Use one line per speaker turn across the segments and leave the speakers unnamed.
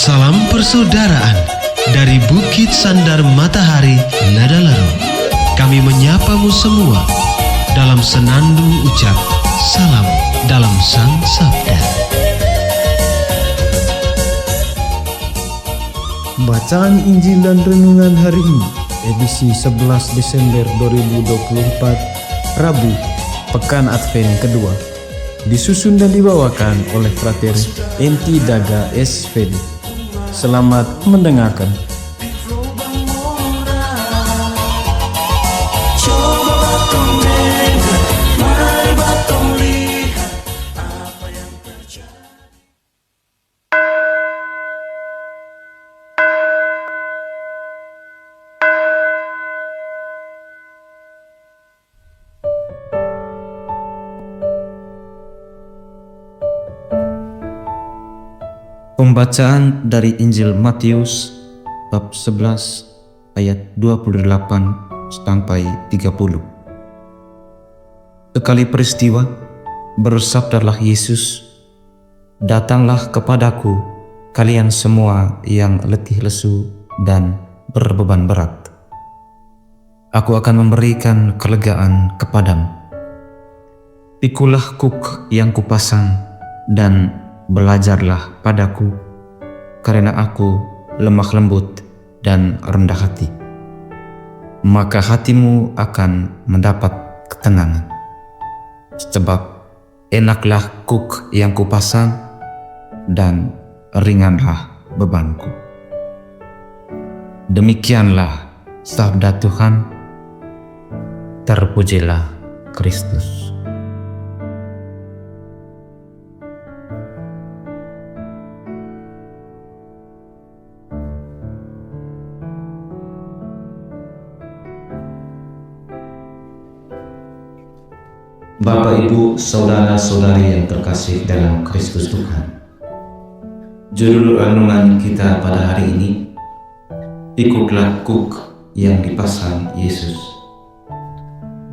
Salam persaudaraan dari Bukit Sandar Matahari Nadalaro. Kami menyapamu semua dalam senandung ucap salam dalam Sang Sabda.
Bacaan Injil dan Renungan hari ini, edisi 11 Desember 2024, Rabu, Pekan Advent kedua. Disusun dan dibawakan oleh Frater Enti Daga SVD. Selamat mendengarkan. Pembacaan dari Injil Matius bab 11 ayat 28 sampai 30. Sekali peristiwa, bersabdalah Yesus, "Datanglah kepadaku kalian semua yang letih lesu dan berbeban berat. Aku akan memberikan kelegaan kepadamu. Pikulah kuk yang kupasang dan belajarlah padaku, karena aku lemah lembut dan rendah hati. Maka hatimu akan mendapat ketenangan. Sebab enaklah kuk yang kupasang dan ringanlah bebanku." Demikianlah sabda Tuhan. Terpujilah Kristus.
Bapak, Ibu, saudara-saudari yang terkasih dalam Kristus Tuhan, judul renungan kita pada hari ini, "Ikutlah kuk yang dipasang Yesus."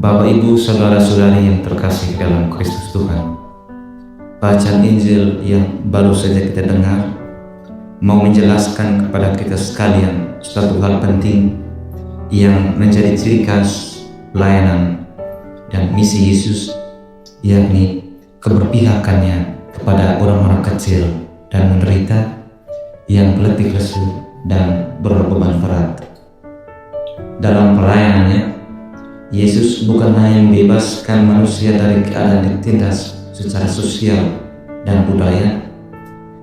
Bapak, Ibu, saudara-saudari yang terkasih dalam Kristus Tuhan, bacaan Injil yang baru saja kita dengar mau menjelaskan kepada kita sekalian suatu hal penting yang menjadi ciri khas pelayanan dan misi Yesus, yakni keberpihakannya kepada orang-orang kecil dan menderita yang letih lesu dan berbeban berat. Dalam pelayanannya, Yesus bukan hanya membebaskan manusia dari keadaan ditindas secara sosial dan budaya,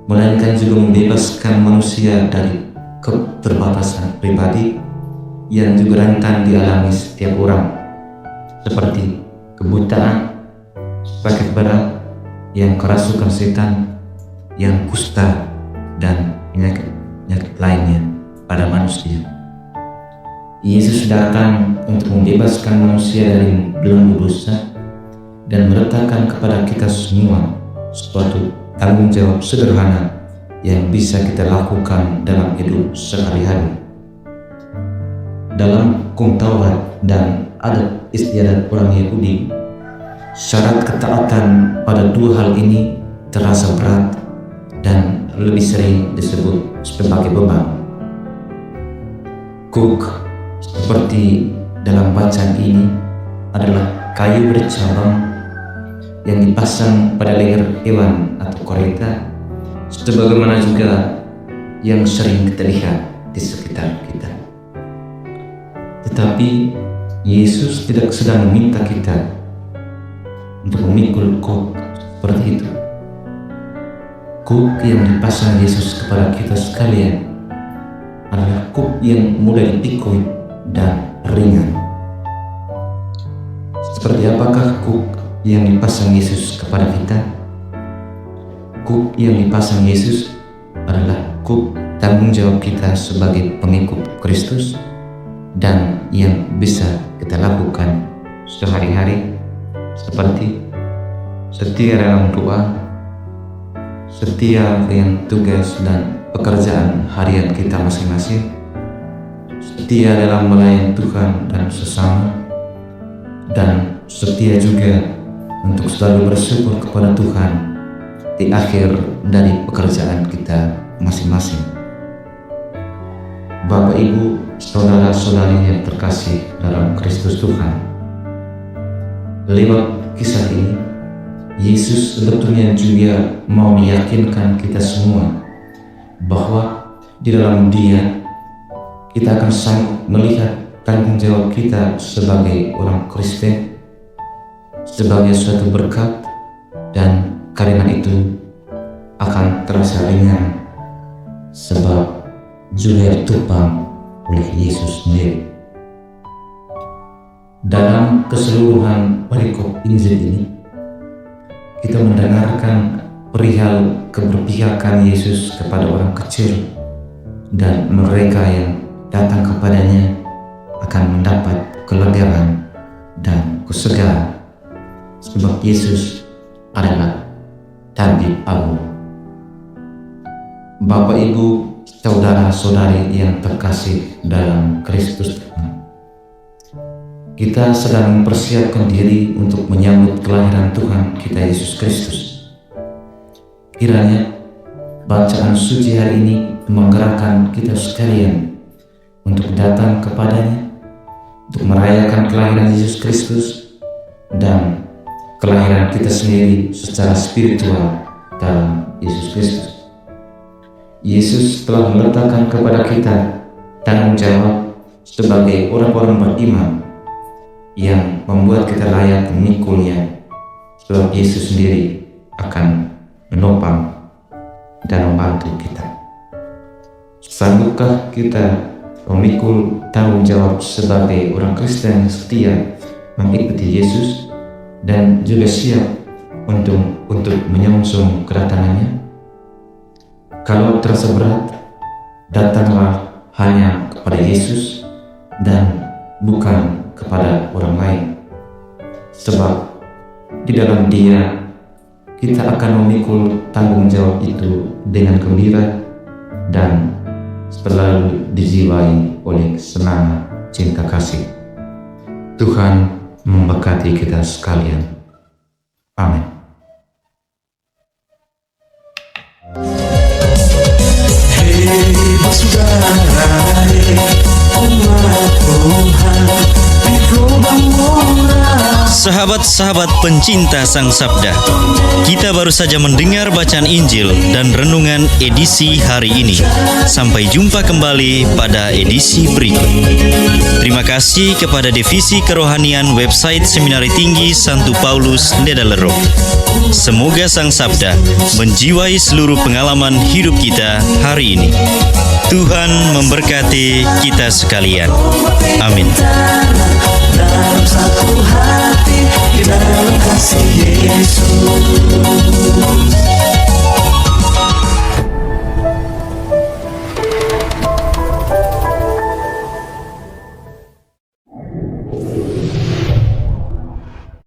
melainkan juga membebaskan manusia dari keterbatasan pribadi yang juga rentan dialami setiap orang, seperti kebutaan, sakit berat, yang kerasukan setan, yang kusta, dan penyakit lainnya pada manusia. Yesus datang untuk membebaskan manusia dari belenggu dosa dan meletakkan kepada kita semua suatu tanggung jawab sederhana yang bisa kita lakukan dalam hidup sehari-hari. Dalam hukum Taurat dan adat istiadat orang Yahudi, syarat ketaatan pada dua hal ini terasa berat dan lebih sering disebut sebagai beban. Kuk, seperti dalam bacaan ini, adalah kayu bercabang yang dipasang pada leher hewan atau kereta, sebagaimana juga yang sering kita lihat di sekitar kita. Tetapi Yesus tidak sedang meminta kita untuk memikul kuk seperti itu. Kuk yang dipasang Yesus kepada kita sekalian adalah kuk yang mudah dipikul dan ringan. Seperti apakah kuk yang dipasang Yesus kepada kita? Kuk yang dipasang Yesus adalah kuk tanggung jawab kita sebagai pengikut Kristus dan yang bisa kita lakukan sehari-hari, seperti setia dalam doa, setia dengan tugas dan pekerjaan harian kita masing-masing, setia dalam melayani Tuhan dan sesama, dan setia juga untuk selalu bersyukur kepada Tuhan di akhir dari pekerjaan kita masing-masing. Bapak, Ibu, saudara-saudari yang terkasih dalam Kristus Tuhan, lewat kisah ini, Yesus sebetulnya juga mau meyakinkan kita semua bahwa di dalam Dia kita akan sanggup melihat tanggung jawab kita sebagai orang Kristen sebagai suatu berkat, dan karena itu akan terasa ringan sebab juga ditopang oleh Yesus sendiri. Dalam keseluruhan perikop Injil ini, kita mendengarkan perihal keberpihakan Yesus kepada orang kecil, dan mereka yang datang kepadanya akan mendapat kelegaan dan kesegaran, sebab Yesus adalah tabib agung. Bapak, Ibu, saudara-saudari yang terkasih dalam Kristus Tuhan, kita sedang mempersiapkan diri untuk menyambut kelahiran Tuhan kita Yesus Kristus. Kiranya bacaan suci hari ini menggerakkan kita sekalian untuk datang kepadanya, untuk merayakan kelahiran Yesus Kristus dan kelahiran kita sendiri secara spiritual dalam Yesus Kristus. Yesus telah meletakkan kepada kita tanggung jawab sebagai orang-orang beriman yang membuat kita layak memikulnya, sebab Yesus sendiri akan menopang dan membantu kita. Sanggupkah kita memikul tanggung jawab sebagai orang Kristen setia mengikuti Yesus dan juga siap untuk menyongsong kedatangannya? Kalau terasa berat, datanglah hanya kepada Yesus dan bukan kepada orang lain, sebab di dalam Dia kita akan memikul tanggung jawab itu dengan gembira dan selalu dijiwai oleh semangat cinta kasih. Tuhan memberkati kita sekalian. Amin.
Sahabat-sahabat pencinta Sang Sabda, kita baru saja mendengar bacaan Injil dan renungan edisi hari ini. Sampai jumpa kembali pada edisi berikut. Terima kasih kepada Divisi Kerohanian website Seminari Tinggi Santo Paulus Nedalero. Semoga Sang Sabda menjiwai seluruh pengalaman hidup kita hari ini. Tuhan memberkati kita sekalian. Amin.
Dalam satu hati, di dalam kasih Yesus.